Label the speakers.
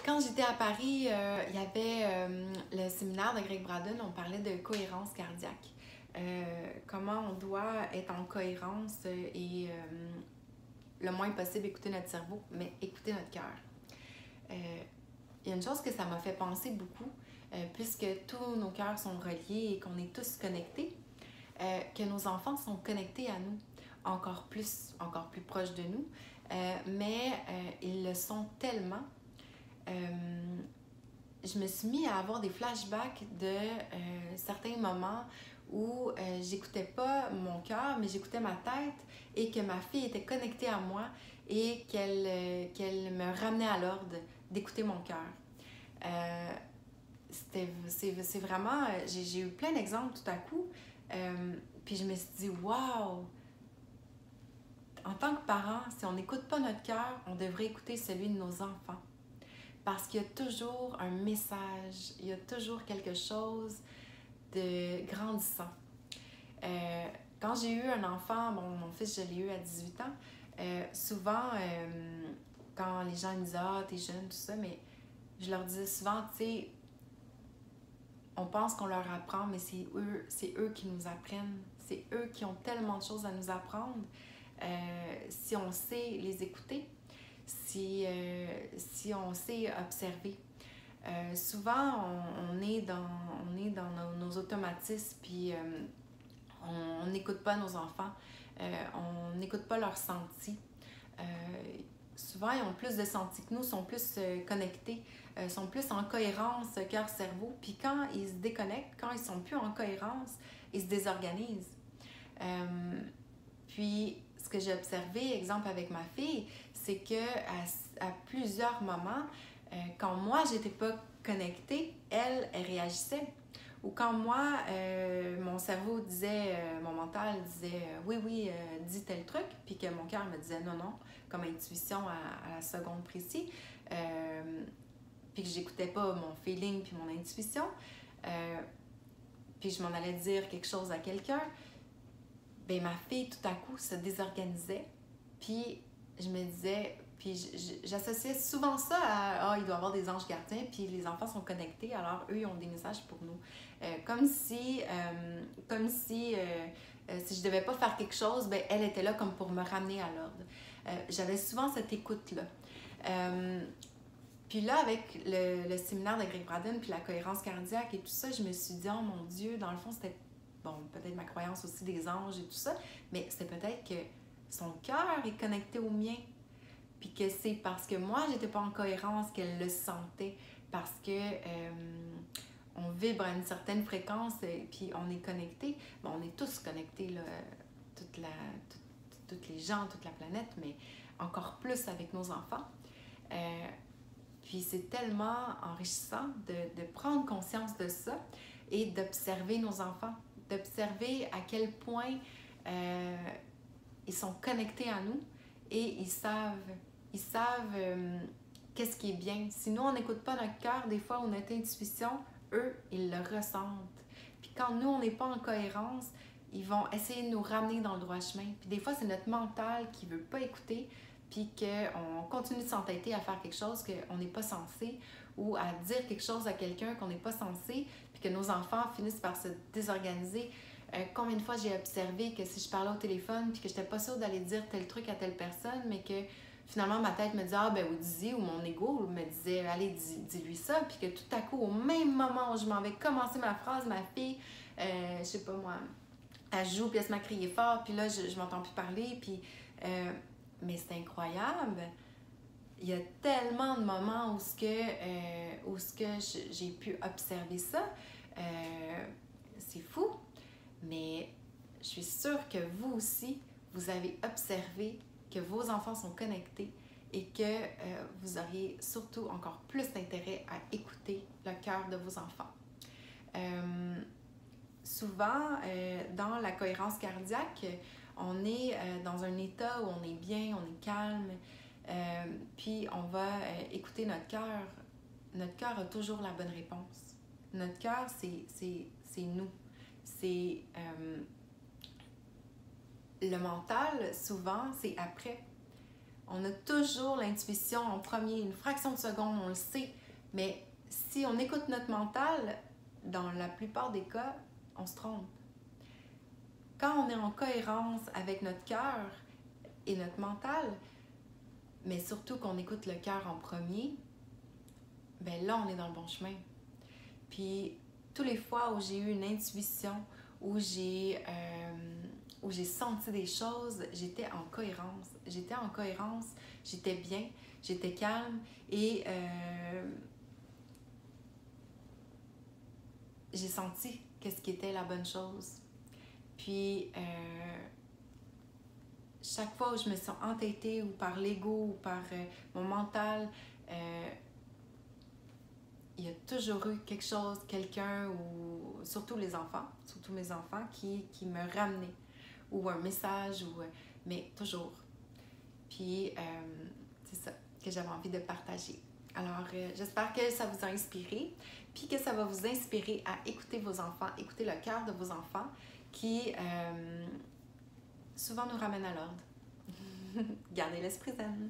Speaker 1: Quand j'étais à Paris, il y avait le séminaire de Greg Braden, on parlait de cohérence cardiaque. Comment on doit être en cohérence et le moins possible écouter notre cerveau, mais écouter notre cœur. Il y a une chose que ça m'a fait penser beaucoup, puisque tous nos cœurs sont reliés et qu'on est tous connectés, que nos enfants sont connectés à nous, encore plus proches de nous, mais ils le sont tellement. Je me suis mis à avoir des flashbacks de certains moments où j'écoutais pas mon cœur, mais j'écoutais ma tête et que ma fille était connectée à moi et qu'elle me ramenait à l'ordre d'écouter mon cœur. C'est vraiment... j'ai eu plein d'exemples tout à coup, puis je me suis dit, wow! En tant que parent, si on n'écoute pas notre cœur, on devrait écouter celui de nos enfants. Parce qu'il y a toujours un message, il y a toujours quelque chose de grandissant. Quand j'ai eu un enfant, mon fils, je l'ai eu à 18 ans, souvent, quand les gens me disent « Ah, t'es jeune, tout ça », mais je leur disais souvent, tu sais, on pense qu'on leur apprend, mais c'est eux qui nous apprennent. C'est eux qui ont tellement de choses à nous apprendre. Si on sait les écouter, si on sait observer. Souvent, on est dans nos automatismes, puis on n'écoute pas nos enfants, on n'écoute pas leurs sentis. Souvent, ils ont plus de sentis que nous, sont plus connectés, sont plus en cohérence cœur-cerveau. Puis quand ils se déconnectent, quand ils sont plus en cohérence, ils se désorganisent. Puis, ce que j'ai observé, exemple avec ma fille, c'est qu'à plusieurs moments, quand moi, j'étais pas connectée, elle réagissait. Ou quand moi, mon cerveau disait, mon mental disait oui, dis tel truc, puis que mon cœur me disait non, comme intuition à la seconde précis, puis que j'écoutais pas mon feeling puis mon intuition, puis je m'en allais dire quelque chose à quelqu'un, ben ma fille tout à coup se désorganisait, puis je me disais, puis j'associais souvent ça à il doit y avoir des anges gardiens, puis les enfants sont connectés, alors eux ils ont des messages pour nous, comme si si je devais pas faire quelque chose, ben elle était là comme pour me ramener à l'ordre. J'avais souvent cette écoute là. Puis là, avec le séminaire de Greg Braden puis la cohérence cardiaque et tout ça, je me suis dit, oh mon Dieu, dans le fond, c'était, bon, peut-être ma croyance aussi des anges et tout ça, mais c'était peut-être que son cœur est connecté au mien. Puis que c'est parce que moi, j'étais pas en cohérence qu'elle le sentait. Parce que on vibre à une certaine fréquence et puis on est connecté. Bon, on est tous connectés, là, toutes les gens, toute la planète, mais encore plus avec nos enfants. Puis c'est tellement enrichissant de prendre conscience de ça et d'observer nos enfants, d'observer à quel point ils sont connectés à nous et ils savent qu'est-ce qui est bien. Si nous, on n'écoute pas notre cœur, des fois, ou notre intuition, eux, ils le ressentent. Puis quand nous, on n'est pas en cohérence, ils vont essayer de nous ramener dans le droit chemin. Puis des fois, c'est notre mental qui ne veut pas écouter, puis qu'on continue de s'entêter à faire quelque chose qu'on n'est pas censé, ou à dire quelque chose à quelqu'un qu'on n'est pas censé, puis que nos enfants finissent par se désorganiser. Combien de fois j'ai observé que si je parlais au téléphone, puis que je n'étais pas sûre d'aller dire tel truc à telle personne, mais que finalement ma tête me disait « Ah ben oui, dis-y », ou mon ego me disait « Allez, dis-lui ça », puis que tout à coup, au même moment où je m'en vais commencer ma phrase, ma fille, je sais pas moi, elle joue, puis elle se met à crier fort, puis là, je m'entends plus parler, puis... mais c'est incroyable. Il y a tellement de moments où j'ai pu observer ça. C'est fou. Mais je suis sûre que vous aussi, vous avez observé que vos enfants sont connectés et que vous auriez surtout encore plus d'intérêt à écouter le cœur de vos enfants. Souvent, dans la cohérence cardiaque, on est dans un état où on est bien, on est calme, puis on va écouter notre cœur. Notre cœur a toujours la bonne réponse. Notre cœur, c'est nous. C'est le mental, souvent, c'est après. On a toujours l'intuition en premier, une fraction de seconde, on le sait. Mais si on écoute notre mental, dans la plupart des cas, on se trompe. Quand on est en cohérence avec notre cœur et notre mental, mais surtout qu'on écoute le cœur en premier, ben là, on est dans le bon chemin. Puis, toutes les fois où j'ai eu une intuition, où j'ai senti des choses, j'étais en cohérence. J'étais en cohérence, j'étais bien, j'étais calme et j'ai senti qu'est-ce qui était la bonne chose. Puis, chaque fois où je me sens entêtée ou par l'ego ou par mon mental, il y a toujours eu quelque chose, quelqu'un, ou surtout les enfants, surtout mes enfants, qui me ramenaient. Ou un message, mais toujours. Puis, c'est ça que j'avais envie de partager. Alors, j'espère que ça vous a inspiré, puis que ça va vous inspirer à écouter vos enfants, écouter le cœur de vos enfants, qui souvent nous ramène à l'ordre. Gardez l'esprit zen.